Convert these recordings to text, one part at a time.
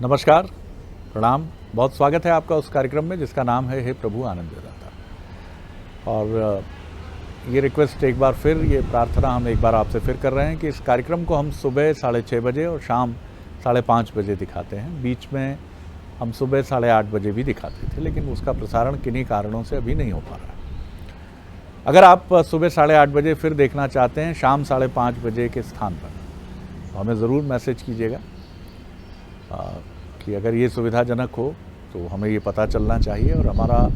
नमस्कार, प्रणाम। बहुत स्वागत है आपका उस कार्यक्रम में जिसका नाम है हे प्रभु आनंद दाता। और ये रिक्वेस्ट एक बार फिर, ये प्रार्थना हम एक बार आपसे फिर कर रहे हैं कि इस कार्यक्रम को हम सुबह 6:30 बजे और शाम 5:30 बजे दिखाते हैं। बीच में हम सुबह 8:30 बजे भी दिखाते थे, लेकिन उसका प्रसारण किन्हीं कारणों से अभी नहीं हो पा रहा है। अगर आप सुबह 8:30 बजे फिर देखना चाहते हैं शाम 5:30 बजे के स्थान पर, तो हमें ज़रूर मैसेज कीजिएगा कि अगर ये सुविधाजनक हो तो हमें ये पता चलना चाहिए। और हमारा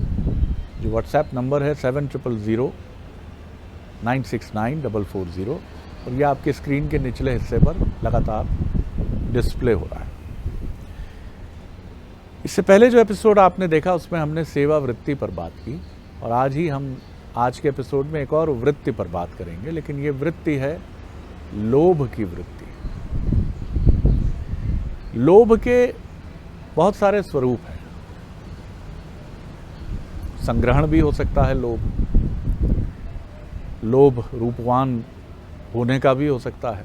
जो व्हाट्सएप नंबर है 7000969440, और ये आपके स्क्रीन के निचले हिस्से पर लगातार डिस्प्ले हो रहा है। इससे पहले जो एपिसोड आपने देखा उसमें हमने सेवा वृत्ति पर बात की, और आज के एपिसोड में एक और वृत्ति पर बात करेंगे, लेकिन ये वृत्ति है लोभ की वृत्ति। लोभ के बहुत सारे स्वरूप हैं। संग्रहण भी हो सकता है लोभ रूपवान होने का भी हो सकता है,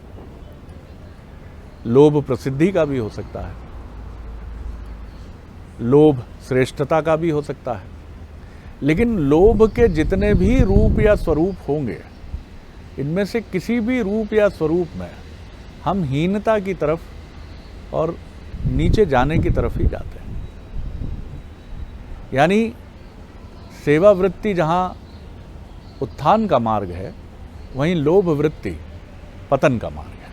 लोभ प्रसिद्धि का भी हो सकता है, लोभ श्रेष्ठता का भी हो सकता है। लेकिन लोभ के जितने भी रूप या स्वरूप होंगे, इनमें से किसी भी रूप या स्वरूप में हम हीनता की तरफ और नीचे जाने की तरफ ही जाते हैं। यानी सेवा वृत्ति जहाँ उत्थान का मार्ग है, वहीं लोभ वृत्ति पतन का मार्ग है।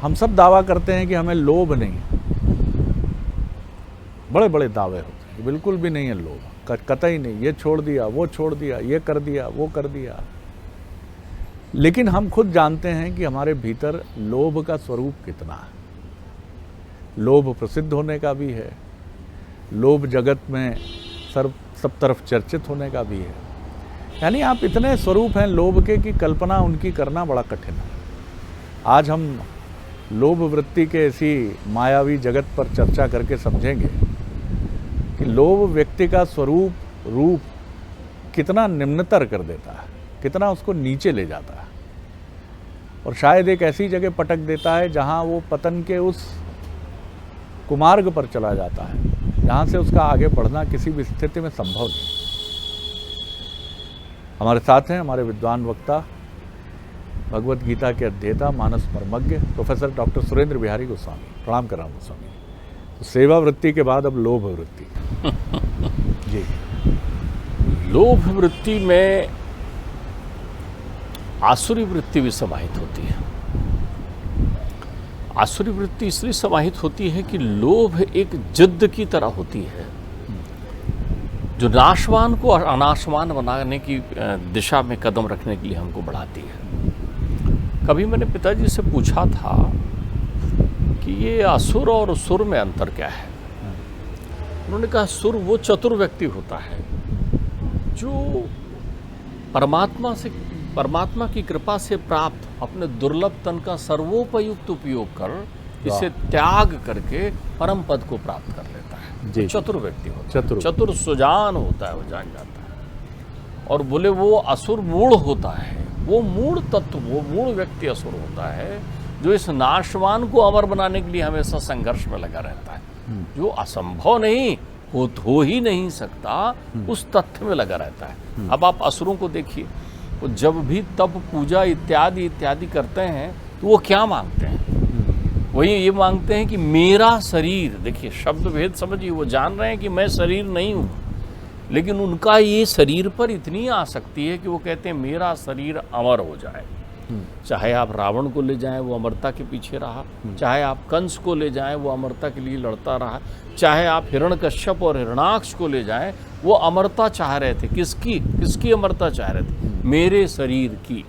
हम सब दावा करते हैं कि हमें लोभ नहीं, बड़े बड़े दावे होते हैं, बिल्कुल भी नहीं है लोभ, कतई नहीं, ये छोड़ दिया, वो छोड़ दिया, ये कर दिया, वो कर दिया। लेकिन हम खुद जानते हैं कि हमारे भीतर लोभ का स्वरूप कितना है। लोभ प्रसिद्ध होने का भी है, लोभ जगत में सब तरफ चर्चित होने का भी है। यानी आप इतने स्वरूप हैं लोभ के कि कल्पना उनकी करना बड़ा कठिन है। आज हम लोभ वृत्ति के ऐसी मायावी जगत पर चर्चा करके समझेंगे कि लोभ व्यक्ति का रूप कितना निम्नतर कर देता है, कितना उसको नीचे ले जाता है, और शायद एक ऐसी जगह पटक देता है जहां वो पतन के उस कुमार्ग पर चला जाता है जहां से उसका आगे बढ़ना किसी भी स्थिति में संभव नहीं। हमारे साथ हैं हमारे विद्वान वक्ता, भगवत गीता के अध्येता, मानस मर्मज्ञ प्रोफेसर डॉक्टर सुरेंद्र बिहारी गोस्वामी। प्रणाम कर रहा हूँ गोस्वामी। तो सेवा वृत्ति के बाद अब लोभ वृत्ति। जी, लोभ वृत्ति में आसुरी वृत्ति भी समाहित होती है। आसुरी वृत्ति इसलिए समाहित होती है कि लोभ एक जिद्द की तरह होती है जो नाशवान को अनाशवान बनाने की दिशा में कदम रखने के लिए हमको बढ़ाती है। कभी मैंने पिताजी से पूछा था कि ये असुर और सुर में अंतर क्या है। उन्होंने कहा सुर वो चतुर व्यक्ति होता है जो परमात्मा की कृपा से प्राप्त अपने दुर्लभ तन का सर्वोपयुक्त उपयोग कर इसे त्याग करके परम पद को प्राप्त कर लेता है। चतुर व्यक्ति होता है, चतुर सुजान होता है, वो जान जाता है। और बोले वो असुर मूढ़ होता है, वो मूढ़ तत्व, वो मूढ़ व्यक्ति असुर होता है जो इस नाशवान को अमर बनाने के लिए हमेशा संघर्ष में लगा रहता है, जो असंभव नहीं हो ही नहीं सकता, उस तथ्य में लगा रहता है। अब आप असुरों को देखिए, वो जब भी तप पूजा इत्यादि करते हैं तो वो क्या मांगते हैं? वही ये मांगते हैं कि मेरा शरीर, देखिए शब्द भेद समझिए, वो जान रहे हैं कि मैं शरीर नहीं हूँ, लेकिन उनका ये शरीर पर इतनी आसक्ति है कि वो कहते हैं मेरा शरीर अमर हो जाए। चाहे आप रावण को ले जाएं, वो अमरता के पीछे रहा, चाहे आप कंस को ले जाएं, वो अमरता के लिए लड़ता रहा, चाहे आप हिरण्यकश्यप और हिरणाक्ष को ले जाएं, वो अमरता चाह रहे थे। किसकी अमरता चाह रहे थे? मेरे शरीर की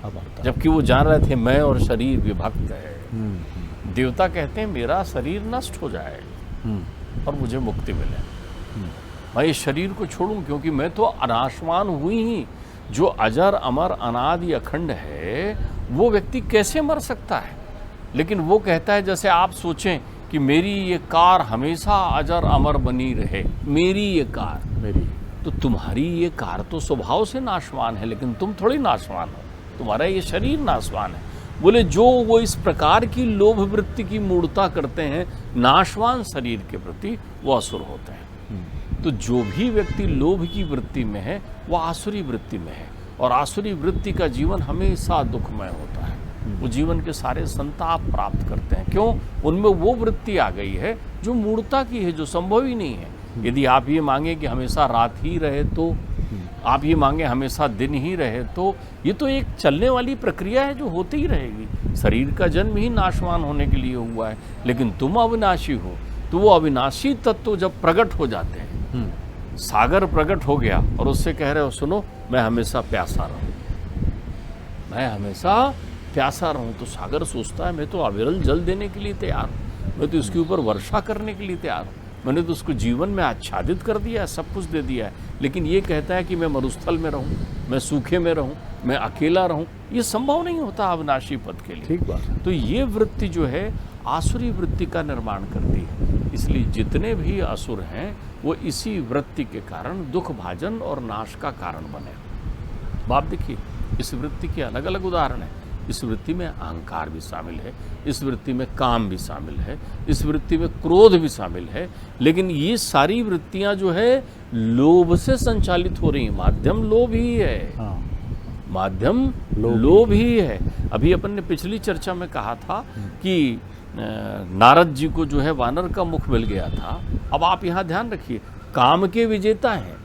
अमरता, जबकि वो जान रहे थे मैं और शरीर विभक्त है। देवता कहते हैं मेरा शरीर नष्ट हो जाए और मुझे मुक्ति मिले, मैं इस शरीर को छोड़ूं, क्योंकि मैं तो अनाशवान हुई ही। जो अजर अमर अनादि अखंड है वो व्यक्ति कैसे मर सकता है? लेकिन वो कहता है, जैसे आप सोचें कि मेरी ये कार हमेशा अजर अमर बनी रहे, मेरी ये कार, तो तुम्हारी ये कार तो स्वभाव से नाशवान है, लेकिन तुम थोड़ी नाशवान हो, तुम्हारा ये शरीर नाशवान है। बोले जो वो इस प्रकार की लोभ वृत्ति की मूढ़ता करते हैं नाशवान शरीर के प्रति, वो असुर होते हैं। तो जो भी व्यक्ति लोभ की वृत्ति में है वह आसुरी वृत्ति में है, और आसुरी वृत्ति का जीवन हमेशा दुखमय होता है। वो जीवन के सारे संताप प्राप्त करते हैं। क्यों? उनमें वो वृत्ति आ गई है जो मूढ़ता की है, जो संभव ही नहीं है। यदि आप ये मांगे कि हमेशा रात ही रहे, तो आप ये मांगे हमेशा दिन ही रहे, तो ये तो एक चलने वाली प्रक्रिया है जो होती ही रहेगी। शरीर का जन्म ही नाशवान होने के लिए हुआ है, लेकिन तुम अविनाशी हो। तो वो अविनाशी तत्व जब प्रकट हो जाते हैं, सागर प्रकट हो गया और उससे कह रहे हो सुनो मैं हमेशा प्यासा रहूं, मैं हमेशा प्यासा रहूं, तो सागर सोचता है मैं तो अविरल जल देने के लिए तैयार हूं, मैं तो इसके ऊपर वर्षा करने के लिए तैयार हूं, मैंने तो उसको जीवन में आच्छादित कर दिया है, सब कुछ दे दिया है, लेकिन ये कहता है कि मैं मरुस्थल में रहूं, मैं सूखे में रहूं, मैं अकेला रहूं। ये संभव नहीं होता अविनाशी पद के लिए। ठीक बात। तो ये वृत्ति जो है आसुरी वृत्ति का निर्माण करती है। इसलिए जितने भी असुर हैं वो इसी वृत्ति के कारण दुख भाजन और नाश का कारण बने। आप देखिए इस वृत्ति के अलग अलग उदाहरण हैं। इस वृत्ति में अहंकार भी शामिल है, इस वृत्ति में काम भी शामिल है, इस वृत्ति में क्रोध भी शामिल है, लेकिन ये सारी वृत्तियां जो है लोभ से संचालित हो रही हैं। माध्यम लोभ ही है। हाँ। माध्यम लोभ ही है। अभी अपन ने पिछली चर्चा में कहा था कि नारद जी को जो है वानर का मुख मिल गया था। अब आप यहाँ ध्यान रखिए, काम के विजेता हैं,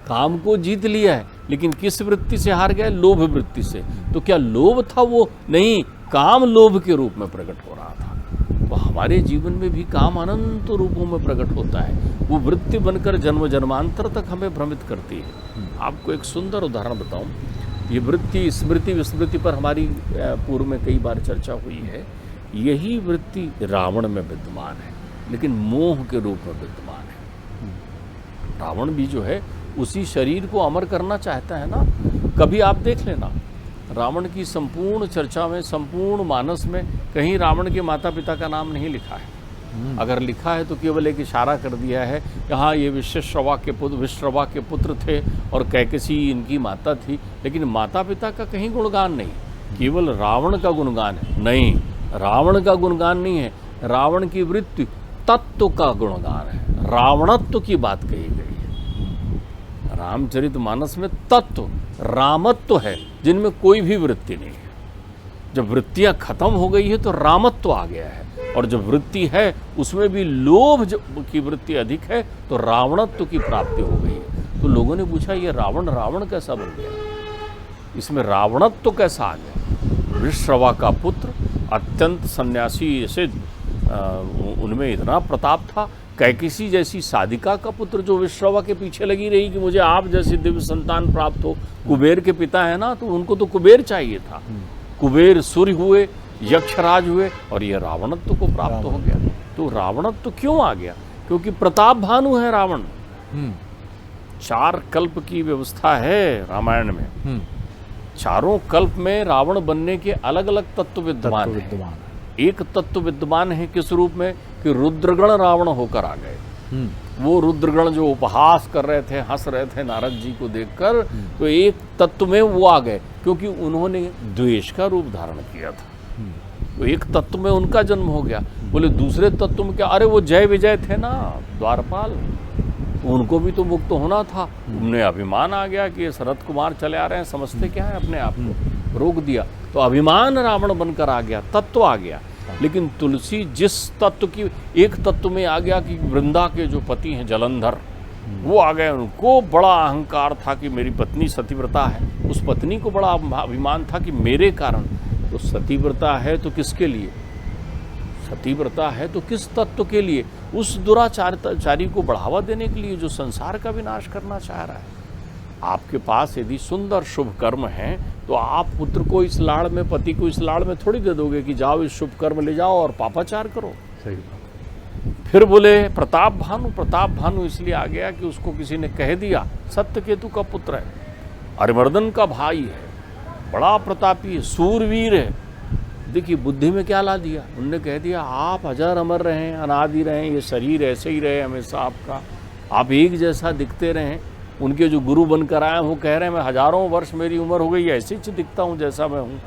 काम को जीत लिया है, लेकिन किस वृत्ति से हार गए? लोभ वृत्ति से। तो क्या लोभ था वो? नहीं, काम लोभ के रूप में प्रकट हो रहा था। तो हमारे जीवन में भी काम अनंत रूपों में प्रकट होता है। वो वृत्ति बनकर जन्म जन्मांतर तक हमें भ्रमित करती है। आपको एक सुंदर उदाहरण बताऊं। ये वृत्ति स्मृति विस्मृति पर हमारी पूर्व में कई बार चर्चा हुई है। यही वृत्ति रावण में विद्यमान है, लेकिन मोह के रूप में विद्यमान है। रावण भी जो है उसी शरीर को अमर करना चाहता है ना। कभी आप देख लेना, रावण की संपूर्ण चर्चा में, संपूर्ण मानस में कहीं रावण के माता पिता का नाम नहीं लिखा है। अगर लिखा है तो केवल एक इशारा कर दिया है, यहाँ ये विश्रवा के पुत्र थे और कैकसी इनकी माता थी, लेकिन माता पिता का कहीं गुणगान नहीं, केवल रावण का गुणगान है। नहीं, रावण का गुणगान नहीं है, रावण की वृत्ति तत्व का गुणगान है, रावणत्व की बात कही गई है। रामचरितमानस में तत्व रामत्व है, जिनमें कोई भी वृत्ति नहीं है। जब वृत्तियां खत्म हो गई है तो रामत्व आ गया है, और जब वृत्ति है उसमें भी लोभ की वृत्ति अधिक है तो रावणत्व की प्राप्ति हो गई है। तो लोगों ने पूछा ये रावण कैसा बन गया, इसमें रावणत्व कैसा आ गया? विश्रवा का पुत्र, अत्यंत सन्यासी, ऐसे उनमें इतना प्रताप था। कैकसी जैसी साधिका का पुत्र जो विश्रवा के पीछे लगी रही कि मुझे आप जैसी दिव्य संतान प्राप्त हो। कुबेर के पिता है ना, तो उनको तो कुबेर चाहिए था। कुबेर सूर्य हुए, यक्षराज हुए, और ये रावणत्व को प्राप्त हो गया। तो रावणत्व क्यों आ गया? क्योंकि प्रताप भानु है रावण। 4 कल्प की व्यवस्था है रामायण में। चारों कल्प में रावण बनने के अलग अलग तत्व विद्यमान है। एक तत्व विद्यमान है किस रूप में? कि रुद्रगण रावण होकर आ गए। वो रुद्रगण जो उपहास कर रहे थे, हंस रहे थे नारद जी को देखकर, तो एक तत्व में वो आ गए, क्योंकि उन्होंने द्वेष का रूप धारण किया था। तो एक तत्व में उनका जन्म हो गया। बोले दूसरे तत्व में क्या? अरे वो जय विजय थे ना, द्वारपाल, उनको भी तो मुक्त होना था। उन्हें अभिमान आ गया कि ये शरद कुमार चले आ रहे हैं, समझते क्या है अपने आप को, रोक दिया। तो अभिमान रावण बनकर आ गया, तत्व आ गया। लेकिन तुलसी जिस तत्व की, एक तत्व में आ गया कि वृंदा के जो पति हैं जलंधर, वो आ गए। उनको बड़ा अहंकार था कि मेरी पत्नी सतीव्रता है। उस पत्नी को बड़ा अभिमान था कि मेरे कारण। तो सतीव्रता है तो किसके लिए? सतीव्रता है तो किस तत्व के लिए? उस दुराचारी को बढ़ावा देने के लिए जो संसार का विनाश करना चाह रहा है। आपके पास यदि सुंदर शुभ कर्म है तो आप पुत्र को इस लाड़ में, पति को इस लाड़ में थोड़ी दे दोगे कि जाओ इस शुभ कर्म ले जाओ और पापाचार करो। सही। फिर बोले प्रताप भानु इसलिए आ गया कि उसको किसी ने कह दिया सत्यकेतु का पुत्र है, अरिमर्दन का भाई है, बड़ा प्रतापी है, सूरवीर है। देखिए बुद्धि में क्या ला दिया, उनने कह दिया आप अजर अमर रहें, अनादि रहें, ये शरीर ऐसे ही रहे हमेशा आपका, आप एक जैसा दिखते रहें। उनके जो गुरु बनकर आए वो कह रहे हैं मैं हजारों वर्ष मेरी उम्र हो गई, ऐसे ही दिखता हूँ जैसा मैं हूँ।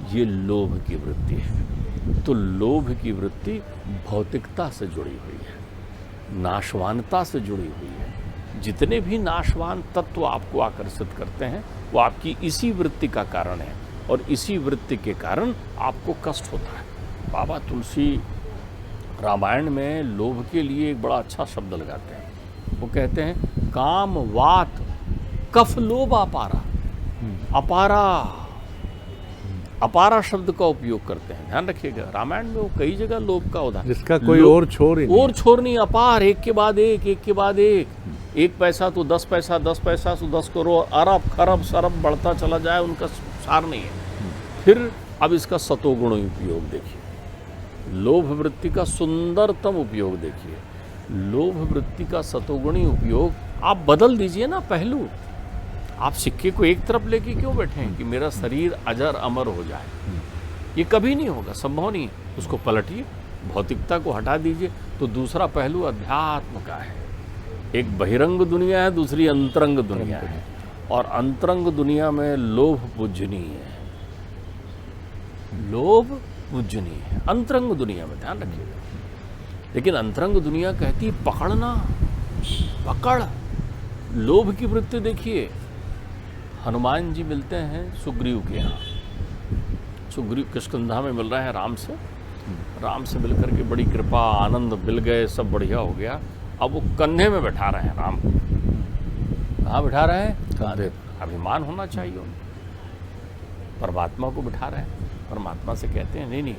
ये लोभ की वृत्ति है। तो लोभ की वृत्ति भौतिकता से जुड़ी हुई है, नाशवानता से जुड़ी हुई है। जितने भी नाशवान तत्व आपको आकर्षित करते हैं वो आपकी इसी वृत्ति का कारण है, और इसी वृत्ति के कारण आपको कष्ट होता है। बाबा तुलसी रामायण में लोभ के लिए एक बड़ा अच्छा शब्द लगाते हैं। वो कहते हैं काम वात कफ लोभ अपारा। अपारा, अपारा शब्द का उपयोग करते हैं, ध्यान रखिएगा। रामायण में वो कई जगह लोभ का उदाहरण, जिसका कोई और छोर ही नहीं, और छोर नहीं, अपार, एक के बाद एक, एक के बाद एक। 1 पैसा तो 10 पैसा, 10 पैसा तो 10 करोड़, अरब खरब सरब बढ़ता चला जाए, उनका सार नहीं है। फिर अब इसका सतोगुण उपयोग देखिए, लोभ वृत्ति का सुंदरतम उपयोग देखिए। लोभ वृत्ति का सतोगुणी उपयोग आप बदल दीजिए ना पहलू। आप सिक्के को एक तरफ लेके क्यों बैठे हैं कि मेरा शरीर अजर अमर हो जाए? ये कभी नहीं होगा, संभव नहीं है। उसको पलटिए, भौतिकता को हटा दीजिए, तो दूसरा पहलू अध्यात्म का है। एक बहिरंग दुनिया है, दूसरी अंतरंग दुनिया है, और अंतरंग दुनिया में लोभ पूजनीय है, लोभ पूजनीय है अंतरंग दुनिया में, ध्यान रखिएगा। लेकिन अंतरंग दुनिया कहती है पकड़ना, पकड़। लोभ की वृत्ति देखिए, हनुमान जी मिलते हैं सुग्रीव के यहाँ, सुग्रीव किष्किंधा में मिल रहे हैं राम से। राम से मिलकर के बड़ी कृपा, आनंद, मिल गए, सब बढ़िया हो गया। अब वो कंधे में बैठा रहे हैं राम को। कहाँ बैठा रहे हैं? कंधे। अभिमान होना चाहिए उनको। परमात्मा को बैठा रहे हैं। परमात्मा से कहते हैं नहीं नहीं,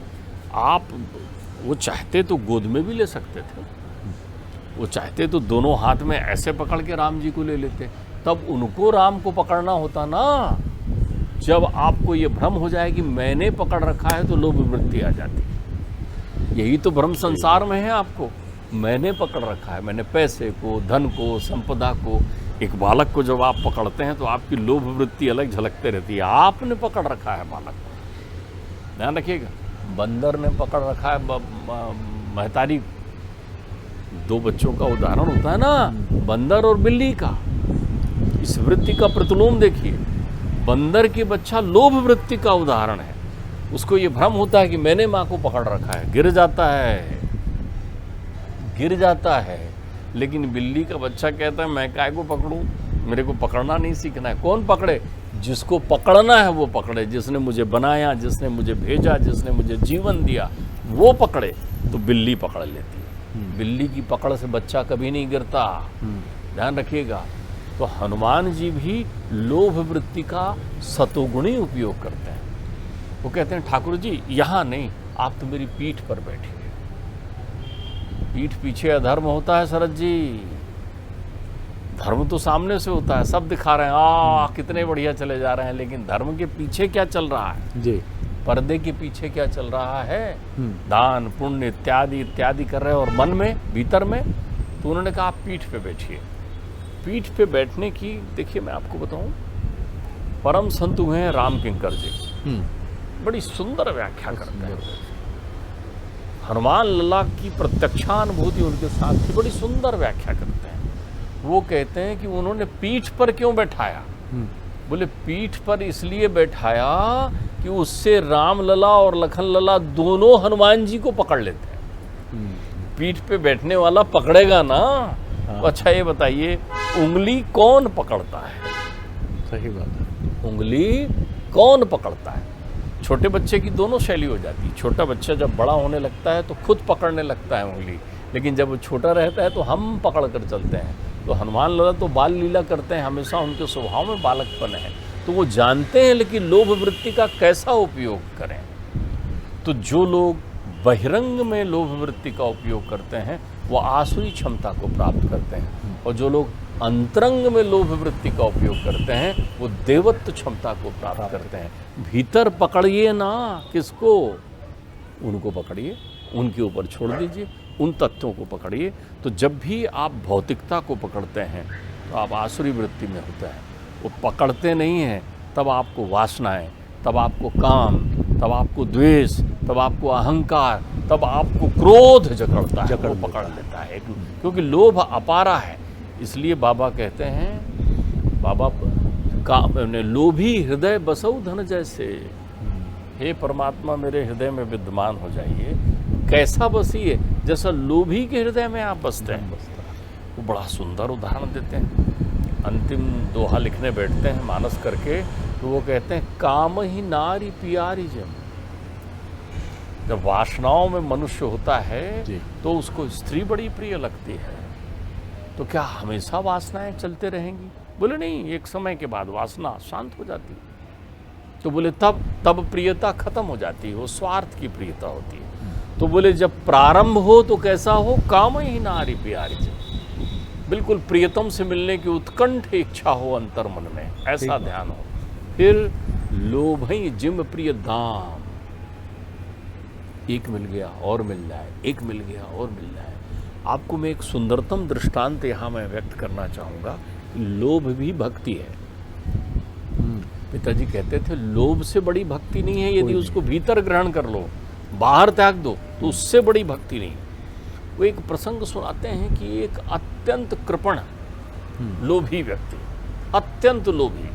आप, वो चाहते तो गोद में भी ले सकते थे, वो चाहते तो दोनों हाथ में ऐसे पकड़ के राम जी को ले लेते, तब उनको राम को पकड़ना होता ना। जब आपको ये भ्रम हो जाए कि मैंने पकड़ रखा है तो लोभ वृत्ति आ जाती। यही तो भ्रम संसार में है आपको, मैंने पकड़ रखा है, मैंने पैसे को, धन को, संपदा को। एक बालक को जब आप पकड़ते हैं तो आपकी लोभ वृत्ति अलग झलकते रहती है। आपने पकड़ रखा है बालक को, ध्यान रखिएगा। बंदर ने पकड़ रखा है महतारी। 2 बच्चों का उदाहरण होता है ना, बंदर और बिल्ली का। इस वृत्ति का प्रतिलोम देखिए, बंदर के बच्चा लोभ वृत्ति का उदाहरण है। उसको ये भ्रम होता है कि मैंने माँ को पकड़ रखा है, गिर जाता है, गिर जाता है। लेकिन बिल्ली का बच्चा कहता है मैं काय को पकड़ूं, मेरे को पकड़ना नहीं सीखना है। कौन पकड़े? जिसको पकड़ना है वो पकड़े, जिसने मुझे बनाया, जिसने मुझे भेजा, जिसने मुझे जीवन दिया, वो पकड़े। तो बिल्ली पकड़ लेती है। बिल्ली की पकड़ से बच्चा कभी नहीं गिरता, ध्यान रखिएगा। तो हनुमान जी भी लोभ वृत्ति का सतोगुणी उपयोग करते हैं। वो कहते हैं ठाकुर जी यहाँ नहीं, आप तो मेरी पीठ पर बैठिए। पीठ पीछे अधर्म होता है शरद जी, धर्म तो सामने से होता है, सब दिखा रहे हैं कितने बढ़िया चले जा रहे हैं, लेकिन धर्म के पीछे क्या चल रहा है जी? पर्दे के पीछे क्या चल रहा है? दान पुण्य इत्यादि इत्यादि कर रहे हैं, और मन में, भीतर में। तो उन्होंने कहा आप पीठ पे बैठिए। पीठ पे बैठने की, देखिए मैं आपको बताऊं, परम संत हुए हैं राम किंकर जी, बड़ी सुंदर व्याख्या करते हैं। हनुमान लला की प्रत्यक्षानुभूति उनके साथ थी, बड़ी सुंदर व्याख्या करते हैं। वो कहते हैं कि उन्होंने पीठ पर क्यों बैठाया? बोले पीठ पर इसलिए बैठाया कि उससे राम लला और लखन लला दोनों हनुमान जी को पकड़ लेते हैं। पीठ पे बैठने वाला पकड़ेगा ना। तो अच्छा ये बताइए, उंगली कौन पकड़ता है? सही बात है, उंगली कौन पकड़ता है? छोटे बच्चे की दोनों शैली हो जाती है। छोटा बच्चा जब बड़ा होने लगता है तो खुद पकड़ने लगता है उंगली, लेकिन जब वो छोटा रहता है तो हम पकड़ कर चलते हैं। तो हनुमान लला तो बाल लीला करते हैं, हमेशा उनके स्वभाव में बालकपन है, तो वो जानते हैं। लेकिन लोभ वृत्ति का कैसा उपयोग करें? तो जो लोग बहिरंग में लोभ वृत्ति का उपयोग करते हैं वो आसुरी क्षमता को प्राप्त करते हैं, और जो लोग अंतरंग में लोभ वृत्ति का उपयोग करते हैं वो देवत्व क्षमता को प्राप्त करते हैं। भीतर पकड़िए ना, किसको? उनको पकड़िए, उनके ऊपर छोड़ दीजिए, उन तथ्यों को पकड़िए। तो जब भी आप भौतिकता को पकड़ते हैं तो आप आसुरी वृत्ति में होते हैं। वो पकड़ते नहीं हैं, तब आपको वासनाएं, तब आपको काम, तब आपको द्वेष, तब आपको अहंकार, तब आपको क्रोध जकड़ता है, वो पकड़ लेता है। क्योंकि लोभ अपारा है। इसलिए बाबा कहते हैं, बाबा का लोभी हृदय बसौ धन जैसे। हे परमात्मा मेरे हृदय में विद्यमान हो जाइए, कैसा बसिए जैसा लोभी के हृदय में आप बसते हैं। वो बड़ा सुंदर उदाहरण देते हैं। अंतिम दोहा लिखने बैठते हैं मानस करके, तो वो कहते हैं काम ही नारी प्यारी जम। जब वासनाओं में मनुष्य होता है तो उसको स्त्री बड़ी प्रिय लगती है। तो क्या हमेशा वासनाएं चलते रहेंगी? बोले नहीं, एक समय के बाद वासना शांत हो जाती है। तो बोले तब प्रियता खत्म हो जाती है, वो स्वार्थ की प्रियता होती है। तो बोले जब प्रारंभ हो तो कैसा हो, काम ही नारी प्यारी जब, बिल्कुल प्रियतम से मिलने की उत्कंठ इच्छा हो अंतर मन में, ऐसा ध्यान हो। फिर लोभ ही जिम प्रिय दाम, एक मिल गया और मिल जाए, एक मिल गया और मिल जाए। आपको मैं एक सुंदरतम दृष्टांत यहाँ मैं व्यक्त करना चाहूँगा। लोभ भी भक्ति है। पिताजी कहते थे लोभ से बड़ी भक्ति नहीं है, यदि उसको भीतर ग्रहण कर लो, बाहर त्याग दो तो उससे बड़ी भक्ति नहीं। वो एक प्रसंग सुनाते हैं कि एक अत्यंत कृपण लोभी व्यक्ति, अत्यंत लोभी,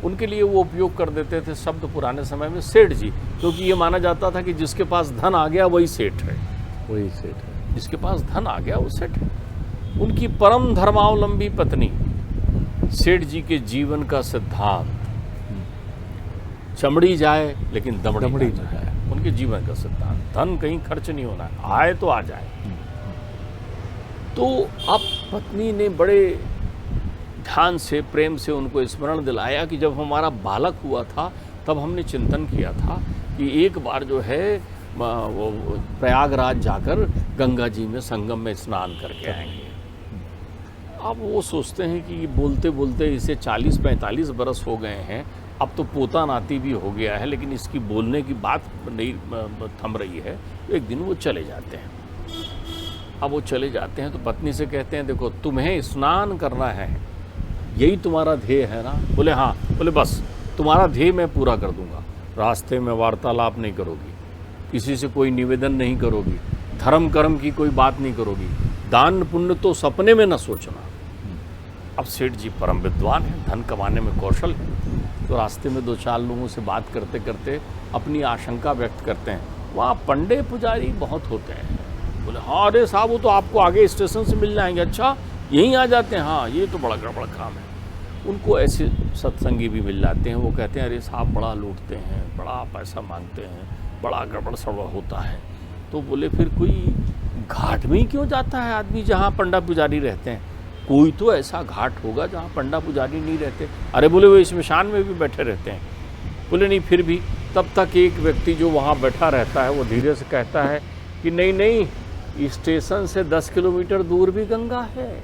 उनके लिए वो उपयोग कर देते थे शब्द पुराने समय में सेठ जी, क्योंकि ये माना जाता था कि जिसके पास धन आ गया वही सेठ है, वही सेठ है, जिसके पास धन आ गया वो सेठ है। उनकी परम धर्मावलंबी पत्नी, सेठ जी के जीवन का सिद्धांत चमड़ी जाए लेकिन दमड़ी ना जाए, उनके जीवन का सिद्धांत। धन कहीं खर्च नहीं होना, आए तो आ जाए। तो अब पत्नी ने बड़े ध्यान से प्रेम से उनको स्मरण दिलाया कि जब हमारा बालक हुआ था तब हमने चिंतन किया था कि एक बार जो है वो प्रयागराज जाकर गंगा जी में संगम में स्नान करके आएंगे। अब वो सोचते हैं कि बोलते बोलते इसे 40-45 बरस हो गए हैं, अब तो पोता नाती भी हो गया है, लेकिन इसकी बोलने की बात नहीं थम रही है। एक दिन वो चले जाते हैं। अब वो चले जाते हैं तो पत्नी से कहते हैं देखो तुम्हें स्नान करना है, यही तुम्हारा ध्येय है ना? बोले हाँ। बोले बस तुम्हारा ध्येय मैं पूरा कर दूंगा। रास्ते में वार्तालाप नहीं करोगी, किसी से कोई निवेदन नहीं करोगी, धर्म कर्म की कोई बात नहीं करोगी, दान पुण्य तो सपने में न सोचना। अब सेठ जी परम विद्वान हैं, धन कमाने में कौशल है, तो रास्ते में 2-4 लोगों से बात करते करते अपनी आशंका व्यक्त करते हैं, वहाँ पंडे पुजारी बहुत होते हैं। बोले हाँ अरे साहब वो तो आपको आगे स्टेशन से मिल जाएंगे। अच्छा यहीं आ जाते हैं? हाँ ये तो बड़ा गड़बड़ काम है। उनको ऐसे सत्संगी भी मिल जाते हैं, वो कहते हैं अरे साहब बड़ा लूटते हैं, बड़ा पैसा मांगते हैं, बड़ा गड़बड़ सड़बड़ होता है। तो बोले फिर कोई घाट में ही क्यों जाता है आदमी जहाँ पंडा पुजारी रहते हैं? कोई तो ऐसा घाट होगा जहाँ पंडा पुजारी नहीं रहते। अरे बोले वो स्मशान में भी बैठे रहते हैं। बोले नहीं फिर भी। तब तक एक व्यक्ति जो वहाँ बैठा रहता है वो धीरे से कहता है कि नहीं नहीं, स्टेशन से 10 किलोमीटर दूर भी गंगा है,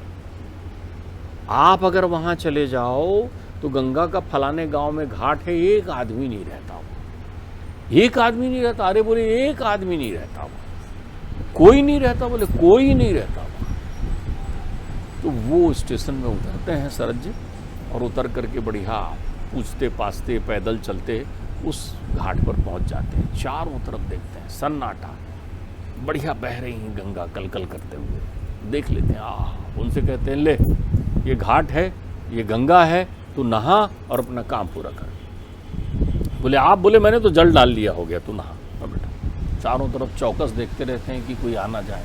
आप अगर वहाँ चले जाओ तो गंगा का फलाने गांव में घाट है, एक आदमी नहीं रहता वो, एक आदमी नहीं रहता। अरे बोले एक आदमी नहीं रहता वो, कोई नहीं रहता? बोले कोई नहीं रहता। तो वो स्टेशन में उतरते हैं शरद जी, और उतर करके बढ़िया पूछते पाछते पैदल चलते उस घाट पर पहुंच जाते हैं। चारों तरफ देखते हैं सन्नाटा, बढ़िया बह रही हैं गंगा कलकल करते हुए, देख लेते हैं। उनसे कहते हैं ले ये घाट है, ये गंगा है, तू नहा और अपना काम पूरा कर। बोले आप? बोले मैंने तो जल डाल लिया, हो गया, तू नहा बेटा। चारों तरफ चौकस देखते रहते हैं कि कोई आ ना जाए।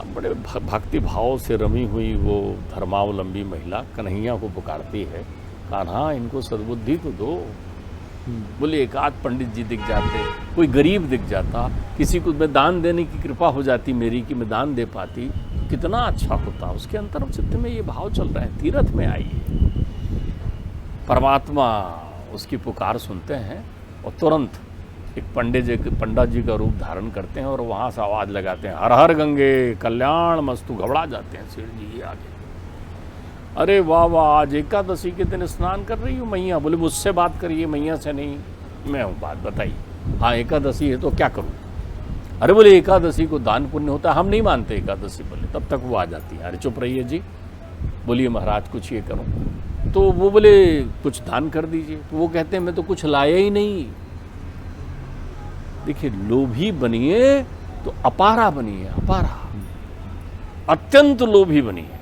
अब बड़े भक्ति भाव से रमी हुई वो धर्मावलंबी महिला कन्हैया को पुकारती है, कान्हा इनको सद्बुद्धि तो दो। बोले एक आध पंडित जी दिख जाते, कोई गरीब दिख जाता, किसी को मैं दान देने की कृपा हो जाती मेरी कि मैं दान दे पाती, तो कितना अच्छा होता। उसके अंतरम चित्त में ये भाव चल रहा है, तीर्थ में आई है। परमात्मा उसकी पुकार सुनते हैं और तुरंत एक पंडा जी का रूप धारण करते हैं और वहाँ से आवाज़ लगाते हैं, हर हर गंगे कल्याण मस्तु। घबरा जाते हैं सेठ जी आगे। अरे वाह वाह, आज एकादशी के दिन स्नान कर रही हूँ मैया? बोले मुझसे बात करिए, मैया से नहीं, मैं हूँ, बात बताइए। हाँ एकादशी है तो क्या करूँ? अरे बोले एकादशी को दान पुण्य होता है, हम नहीं मानते एकादशी। बोले तब तक वो आ जाती है, अरे चुप रहिए जी, बोलिए महाराज कुछ ये करूँ। तो वो बोले कुछ दान कर दीजिए। तो वो कहते हैं मैं तो कुछ लाया ही नहीं। देखिए लोभी बनिए तो अपारा बनिए, अपारा, अत्यंत लोभी बनिए,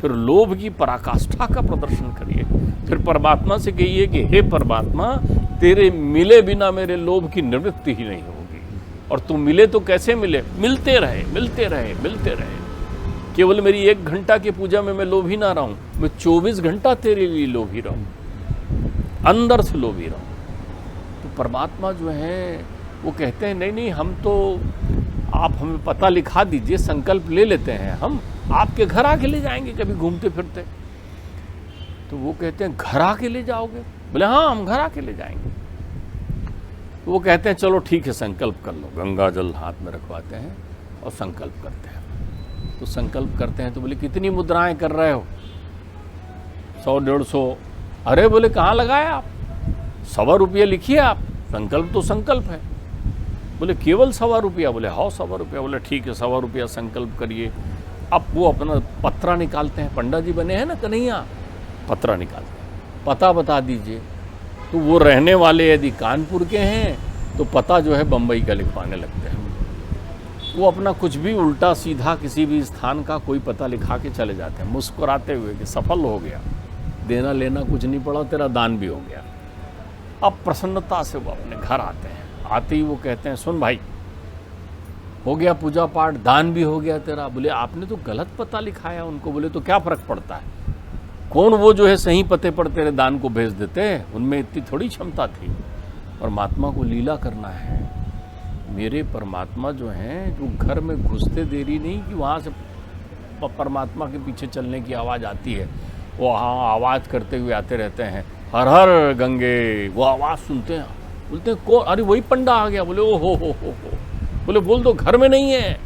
फिर लोभ की पराकाष्ठा का प्रदर्शन करिए। फिर परमात्मा से कहिए कि हे परमात्मा तेरे मिले बिना मेरे लोभ की निवृत्ति ही नहीं होगी। और तू मिले तो कैसे मिले? मिलते रहे, मिलते रहे, मिलते रहे। केवल मेरी 1 घंटा की पूजा में मैं लोभी ना रहूं, मैं 24 घंटा तेरे लिए लोभी रहूं, अंदर से लोभी रहूं। तो परमात्मा जो है वो कहते हैं नहीं नहीं, हम तो, आप हमें पता लिखा दीजिए, संकल्प ले लेते हैं, हम आपके घर आके ले जाएंगे कभी घूमते फिरते। तो वो कहते हैं घर आके ले जाओगे? बोले हाँ, हम घर आके ले जाएंगे। तो वो कहते हैं चलो ठीक है, संकल्प कर लो। गंगा जल हाथ में रखवाते हैं और संकल्प करते हैं। तो संकल्प करते हैं तो बोले कितनी मुद्राएं कर रहे हो? 100-150। अरे बोले कहाँ लगाए आप? 100 रुपये लिखिए आप, संकल्प तो संकल्प है। बोले केवल 100 रुपया? बोले हाँ 100 रुपया। बोले ठीक है 100 रुपया संकल्प करिए। अब वो अपना पत्रा निकालते हैं, पंडा जी बने हैं ना कन्हैया, पत्रा निकालते हैं, पता बता दीजिए। तो वो रहने वाले यदि कानपुर के हैं तो पता जो है बम्बई का लिखवाने लगते हैं। वो अपना कुछ भी उल्टा सीधा किसी भी स्थान का कोई पता लिखा के चले जाते हैं, मुस्कुराते हुए कि सफल हो गया, देना लेना कुछ नहीं पड़ा, तेरा दान भी हो गया। अब प्रसन्नता से वो अपने घर आते हैं। आते ही वो कहते हैं सुन भाई, हो गया पूजा पाठ, दान भी हो गया तेरा। बोले आपने तो गलत पता लिखाया उनको। बोले तो क्या फ़र्क पड़ता है, कौन वो जो है सही पते पर तेरे दान को भेज देते हैं, उनमें इतनी थोड़ी क्षमता थी। परमात्मा को लीला करना है। मेरे परमात्मा जो हैं, जो घर में घुसते देरी नहीं कि वहाँ से परमात्मा के पीछे चलने की आवाज़ आती है, वो हाँ आवाज़ करते हुए आते रहते हैं, हर हर गंगे। वो आवाज़ सुनते हैं, बोलते हैं कौन? अरे वही पंडा आ गया। बोले ओ हो। बोले बोल दो घर में नहीं है।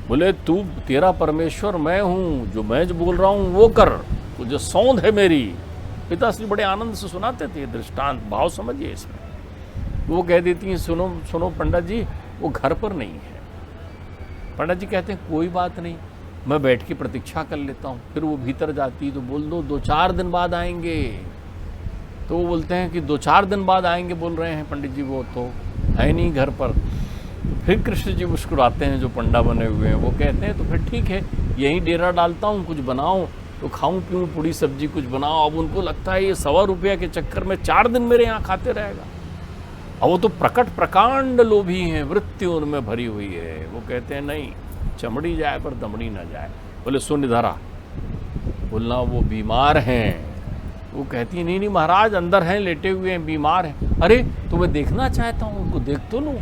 बोले तू, तेरा परमेश्वर मैं हूँ, जो मैं जो बोल रहा हूँ वो कर, वो जो सौंध है मेरी। पिताश्री बड़े आनंद से सुनाते थे दृष्टांत, भाव समझिए इसमें। वो कह देती हैं सुनो सुनो पंडित जी, वो घर पर नहीं है। पंडित जी कहते हैं कोई बात नहीं, मैं बैठ के प्रतीक्षा कर लेता हूँ। फिर वो भीतर जाती तो बोल दो 2-4 दिन बाद आएंगे। तो वो बोलते हैं कि 2-4 दिन बाद आएंगे बोल रहे हैं पंडित जी, वो तो है नहीं घर पर। फिर कृष्ण जी मुस्कुराते हैं जो पंडा बने हुए हैं, वो कहते हैं तो फिर ठीक है, यहीं डेरा डालता हूँ, कुछ बनाओ तो खाऊं पीऊँ, पूड़ी सब्जी कुछ बनाओ। अब उनको लगता है ये 100 रुपया के चक्कर में 4 दिन मेरे यहाँ खाते रहेगा। अब वो तो प्रकट प्रकांड लोभी हैं, वृत्ति उनमें भरी हुई है। वो कहते हैं नहीं, चमड़ी जाए पर दमड़ी ना जाए। बोले सुन इधर आ। बोलना वो बीमार हैं। वो कहती है नहीं महाराज अंदर हैं, लेटे हुए हैं, बीमार हैं। अरे तो मैं देखना चाहता हूँ, उनको देख तो लूँ।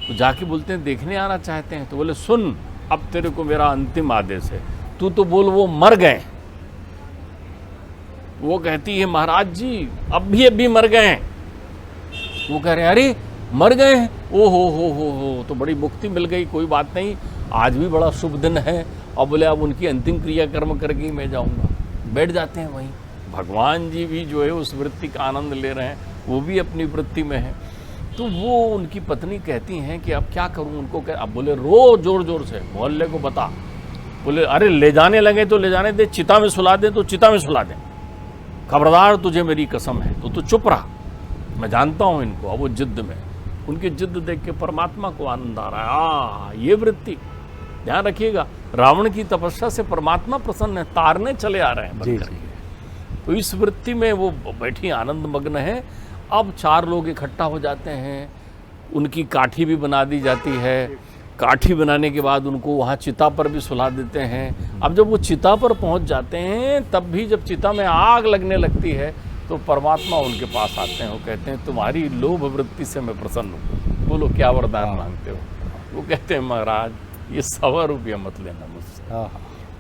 तो जाके बोलते हैं देखने आना चाहते हैं। तो बोले सुन, अब तेरे को मेरा अंतिम आदेश है, तू तो बोल वो मर गए। वो कहती है महाराज जी अभी मर गए। वो कह रहे हैं अरे मर गए हैं, ओ हो, तो बड़ी मुक्ति मिल गई, कोई बात नहीं, आज भी बड़ा शुभ दिन है। और बोले अब उनकी अंतिम क्रिया कर्म करके ही मैं जाऊँगा। बैठ जाते हैं वहीं। भगवान जी भी जो है उस वृत्ति का आनंद ले रहे हैं, वो भी अपनी वृत्ति में है। तो वो उनकी पत्नी कहती हैं कि अब क्या करूं उनको। अब बोले रो जोर जोर से, मोहल्ले को बता। बोले अरे ले जाने लगे तो ले जाने दे, चिता में सुला दें तो चिता में सुला दें, खबरदार तुझे मेरी कसम है। तो चुप रहा, मैं जानता हूं इनको। अब वो जिद्द में, उनकी जिद्द देख के परमात्मा को आनंद आ रहा है। ये वृत्ति ध्यान रखिएगा, रावण की तपस्या से परमात्मा प्रसन्न है, तारने चले आ रहे हैं बन करके। तो इस वृत्ति में वो बैठी आनंद मग्न है। अब 4 लोग इकट्ठा हो जाते हैं, उनकी काठी भी बना दी जाती है। काठी बनाने के बाद उनको वहाँ चिता पर भी सुला देते हैं। अब जब वो चिता पर पहुँच जाते हैं, तब भी जब चिता में आग लगने लगती है तो परमात्मा उनके पास आते हैं। वो कहते हैं तुम्हारी लोभ वृत्ति से मैं प्रसन्न हूँ, बोलो क्या वरदान मांगते हो। वो कहते हैं महाराज ये 100 रुपया मत लेना मुझसे।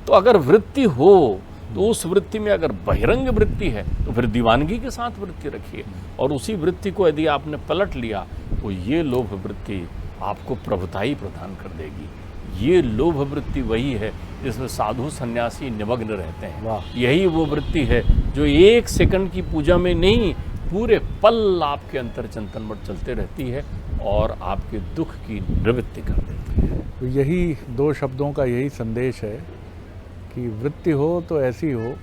तो अगर वृत्ति हो तो उस वृत्ति में अगर बहिरंग वृत्ति है तो फिर दीवानगी के साथ वृत्ति रखिए। और उसी वृत्ति को यदि आपने पलट लिया तो ये लोभ वृत्ति आपको प्रभुताई प्रदान कर देगी। ये लोभ वृत्ति वही है जिसमें साधु सन्यासी निमग्न रहते हैं। यही वो वृत्ति है जो 1 सेकंड की पूजा में नहीं, पूरे पल आपके अंतर चिंतन में चलते रहती है और आपके दुख की निवृत्ति कर देती है। तो यही 2 शब्दों का यही संदेश है कि वृत्ति हो तो ऐसी हो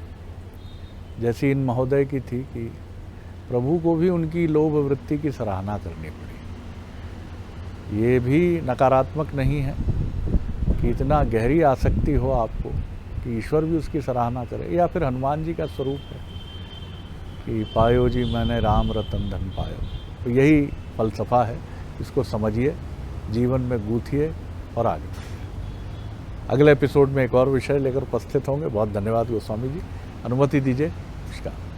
जैसी इन महोदय की थी कि प्रभु को भी उनकी लोभ वृत्ति की सराहना करनी पड़ी। ये भी नकारात्मक नहीं है कि इतना गहरी आसक्ति हो आपको कि ईश्वर भी उसकी सराहना करे, या फिर हनुमान जी का स्वरूप है कि पायो जी मैंने राम रतन धन पायो। तो यही फलसफा है, इसको समझिए, जीवन में गूंथिए और आगे बढ़िए। अगले एपिसोड में एक और विषय लेकर उपस्थित होंगे। बहुत धन्यवाद गोस्वामी जी, अनुमति दीजिए। नमस्कार।